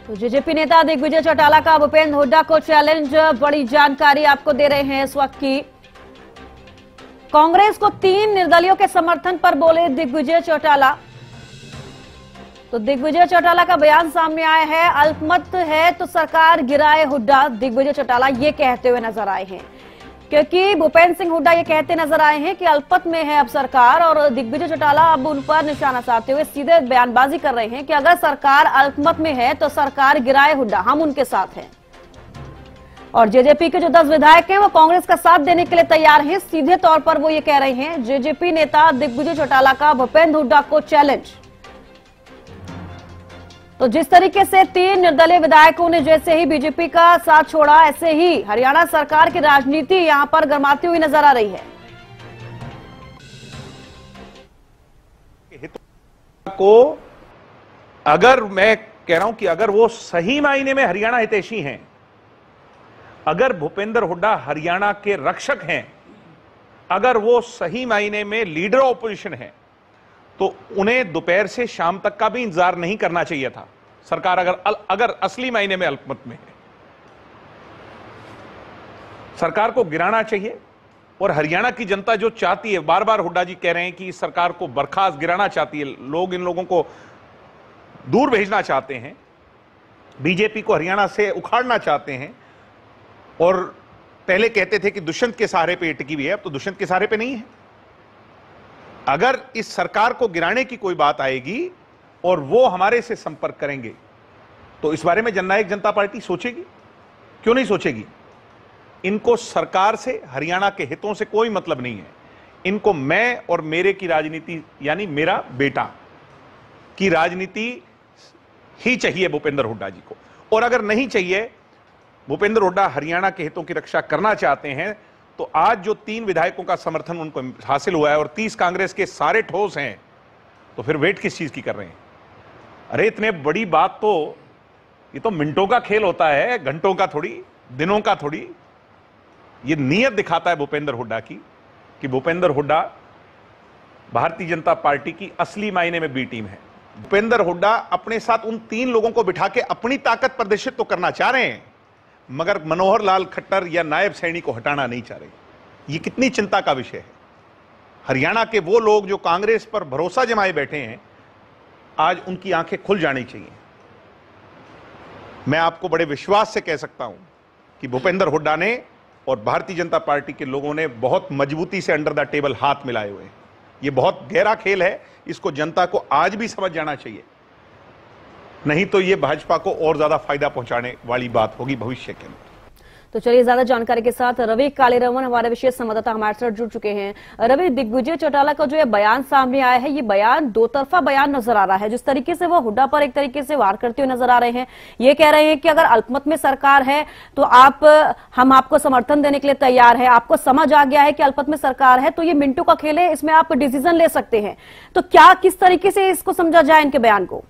तो जेजेपी नेता दिग्विजय चौटाला का भूपेंद्र हुड्डा को चैलेंज, बड़ी जानकारी आपको दे रहे हैं इस वक्त की। कांग्रेस को 3 निर्दलियों के समर्थन पर बोले दिग्विजय चौटाला। तो दिग्विजय चौटाला का बयान सामने आया है, अल्पमत है तो सरकार गिराए हुड्डा। दिग्विजय चौटाला ये कहते हुए नजर आए हैं, क्योंकि भूपेंद्र सिंह हुड्डा ये कहते नजर आए हैं कि अल्पमत में है अब सरकार, और दिग्विजय चौटाला अब उन पर निशाना साधते हुए सीधे बयानबाजी कर रहे हैं कि अगर सरकार अल्पमत में है तो सरकार गिराए हुड्डा, हम उनके साथ हैं। और जेजेपी के जो 10 विधायक हैं वो कांग्रेस का साथ देने के लिए तैयार हैं। सीधे तौर पर वो ये कह रहे हैं, जेजेपी नेता दिग्विजय चौटाला का भूपेंद्र हुड्डा को चैलेंज। तो जिस तरीके से 3 निर्दलीय विधायकों ने जैसे ही बीजेपी का साथ छोड़ा, ऐसे ही हरियाणा सरकार की राजनीति यहां पर गरमाती हुई नजर आ रही है। को अगर मैं कह रहा हूं कि अगर वो सही मायने में हरियाणा हितैषी हैं, अगर भूपेंद्र हुड्डा हरियाणा के रक्षक हैं, अगर वो सही मायने में लीडर ऑपोजिशन है, तो उन्हें दोपहर से शाम तक का भी इंतजार नहीं करना चाहिए था। सरकार अगर असली मायने में अल्पमत में है, सरकार को गिराना चाहिए। और हरियाणा की जनता जो चाहती है, बार बार हुड्डा जी कह रहे हैं कि इस सरकार को बर्खास्त गिराना चाहती है, लोग इन लोगों को दूर भेजना चाहते हैं, बीजेपी को हरियाणा से उखाड़ना चाहते हैं। और पहले कहते थे कि दुष्यंत के सहारे पे टिकी हुई है, अब तो दुष्यंत के सहारे पे नहीं है। अगर इस सरकार को गिराने की कोई बात आएगी और वो हमारे से संपर्क करेंगे, तो इस बारे में जननायक जनता पार्टी सोचेगी, क्यों नहीं सोचेगी। इनको सरकार से, हरियाणा के हितों से कोई मतलब नहीं है। इनको मैं और मेरे की राजनीति, यानी मेरा बेटा की राजनीति ही चाहिए भूपेंद्र हुड्डा जी को। और अगर नहीं चाहिए, भूपेंद्र हुड्डा हरियाणा के हितों की रक्षा करना चाहते हैं, तो आज जो 3 विधायकों का समर्थन उनको हासिल हुआ है और 30 कांग्रेस के सारे ठोस हैं, तो फिर वेट किस चीज की कर रहे हैं। अरे इतने बड़ी बात तो, ये तो मिनटों का खेल होता है, घंटों का थोड़ी, दिनों का थोड़ी। ये नीयत दिखाता है भूपेंद्र हुड्डा की, कि भूपेंद्र हुड्डा भारतीय जनता पार्टी की असली मायने में बी टीम है। भूपेंद्र हुड्डा अपने साथ उन 3 लोगों को बिठा के अपनी ताकत प्रदर्शित तो करना चाह रहे हैं, मगर मनोहर लाल खट्टर या नायब सैनी को हटाना नहीं चाह रहे। ये कितनी चिंता का विषय है। हरियाणा के वो लोग जो कांग्रेस पर भरोसा जमाए बैठे हैं, आज उनकी आंखें खुल जानी चाहिए। मैं आपको बड़े विश्वास से कह सकता हूं कि भूपेंद्र हुड्डा ने और भारतीय जनता पार्टी के लोगों ने बहुत मजबूती से अंडर द टेबल हाथ मिलाए हुए हैं। ये बहुत गहरा खेल है, इसको जनता को आज भी समझ जाना चाहिए, नहीं तो ये भाजपा को और ज्यादा फायदा पहुंचाने वाली बात होगी भविष्य के अंदर। तो चलिए, ज्यादा जानकारी के साथ रवि कालीरमन हमारे विशेष संवाददाता हमारे साथ जुड़ चुके हैं। रवि, दिग्विजय चौटाला का जो ये बयान सामने आया है, ये बयान 2 तरफा बयान नजर आ रहा है। जिस तरीके से वो हुड्डा पर एक तरीके से वार करते हुए नजर आ रहे हैं, ये कह रहे हैं कि अगर अल्पमत में सरकार है तो हम आपको समर्थन देने के लिए तैयार है, आपको समझ आ गया है कि अल्पमत में सरकार है तो ये मिनटों का खेल है, इसमें आप डिसीजन ले सकते हैं। तो क्या, किस तरीके से इसको समझा जाए इनके बयान को?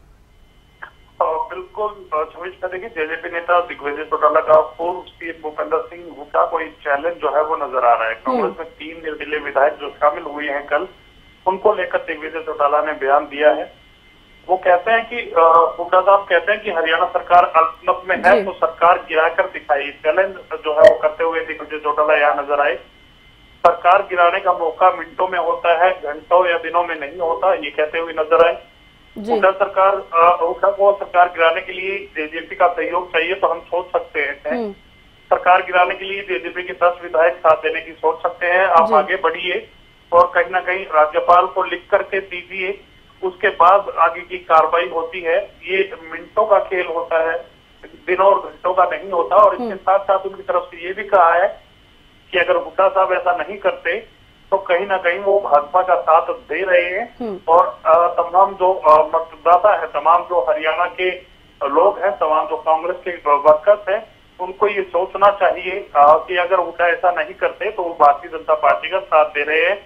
बिल्कुल समीक्षा, देखिए जेजेपी नेता दिग्विजय चौटाला का पूर्व सीएम भूपेंद्र सिंह हुड्डा को एक चैलेंज जो है वो नजर आ रहा है। कांग्रेस में 3 निर्दलीय विधायक जो शामिल हुए हैं कल, उनको लेकर दिग्विजय चौटाला ने बयान दिया है। वो कहते हैं कि हुड्डा साहब कहते हैं कि हरियाणा सरकार अल्पमत में है तो सरकार गिराकर दिखाई। चैलेंज जो है वो करते हुए दिग्विजय चौटाला यहाँ नजर आए। सरकार गिराने का मौका मिनटों में होता है, घंटों या दिनों में नहीं होता, ये कहते हुए नजर आए। हुड्डा को सरकार गिराने के लिए जेजेपी का सहयोग चाहिए तो हम सोच सकते हैं। सरकार गिराने के लिए जेजेपी के 10 विधायक साथ देने की सोच सकते हैं। आप आगे बढ़िए और कहीं ना कहीं राज्यपाल को लिख करके दीजिए, उसके बाद आगे की कार्रवाई होती है। ये मिनटों का खेल होता है, दिनों और घंटों का नहीं होता। और इसके साथ साथ उनकी तरफ से ये भी कहा है कि अगर हुड्डा साहब ऐसा नहीं करते तो कहीं ना कहीं वो भाजपा का साथ दे रहे हैं। और तमाम जो मतदाता है, तमाम जो हरियाणा के लोग हैं, तमाम जो कांग्रेस के वर्कर्स हैं, उनको ये सोचना चाहिए कि अगर हुड्डा ऐसा नहीं करते तो वो भारतीय जनता पार्टी का साथ दे रहे हैं,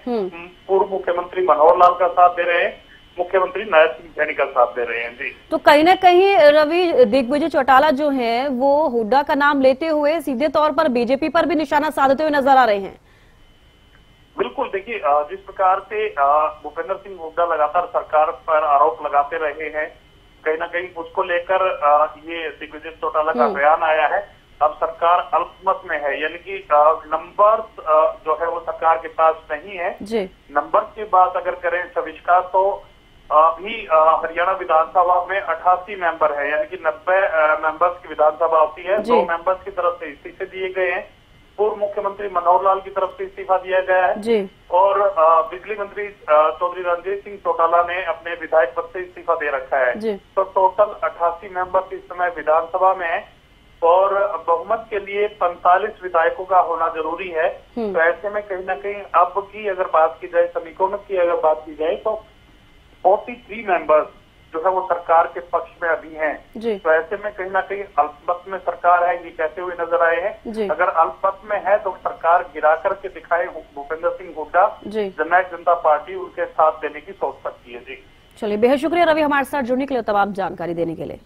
पूर्व मुख्यमंत्री मनोहर लाल का साथ दे रहे हैं, मुख्यमंत्री नायब सिंह सैनी का साथ दे रहे हैं। जी, तो कहीं ना कहीं रवि, दिग्विजय चौटाला जो है वो हुड्डा का नाम लेते हुए सीधे तौर पर बीजेपी पर भी निशाना साधते हुए नजर आ रहे हैं। बिल्कुल, देखिए जिस प्रकार से भूपेंद्र सिंह हुड्डा लगातार सरकार पर आरोप लगाते रहे हैं कहीं ना कहीं उसको लेकर ये दिग्विजय चौटाला का बयान आया है। अब सरकार अल्पमत में है, यानी कि नंबर जो है वो सरकार के पास नहीं है जी। नंबर की बात अगर करें सविष्का, तो अभी हरियाणा विधानसभा में 88 मेंबर है, यानी कि 90 मेंबर्स की विधानसभा होती है। 2 मेंबर्स की तरफ से इस्तीफे दिए गए हैं। पूर्व मुख्यमंत्री मनोहर लाल की तरफ से इस्तीफा दिया गया है जी। और बिजली मंत्री चौधरी रणजीत सिंह चौटाला ने अपने विधायक पद से इस्तीफा दे रखा है जी। तो टोटल 88 मेंबर्स इस समय विधानसभा में है और बहुमत के लिए 45 विधायकों का होना जरूरी है। तो ऐसे में कहीं ना कहीं अब की अगर बात की जाए, समीकरण की अगर बात की जाए, तो 43 मेंबर्स जो है वो सरकार के पक्ष में अभी हैं। तो ऐसे में कहीं ना कहीं अल्पमत में सरकार है, ये कहते हुए नजर आए हैं। अगर अल्पमत में है तो सरकार गिरा करके दिखाए भूपेंद्र सिंह हुड्डा, जननायक जनता पार्टी उनके साथ देने की सोच सकती है। जी चलिए, बेहद शुक्रिया रवि हमारे साथ जुड़ने के लिए, तमाम जानकारी देने के लिए।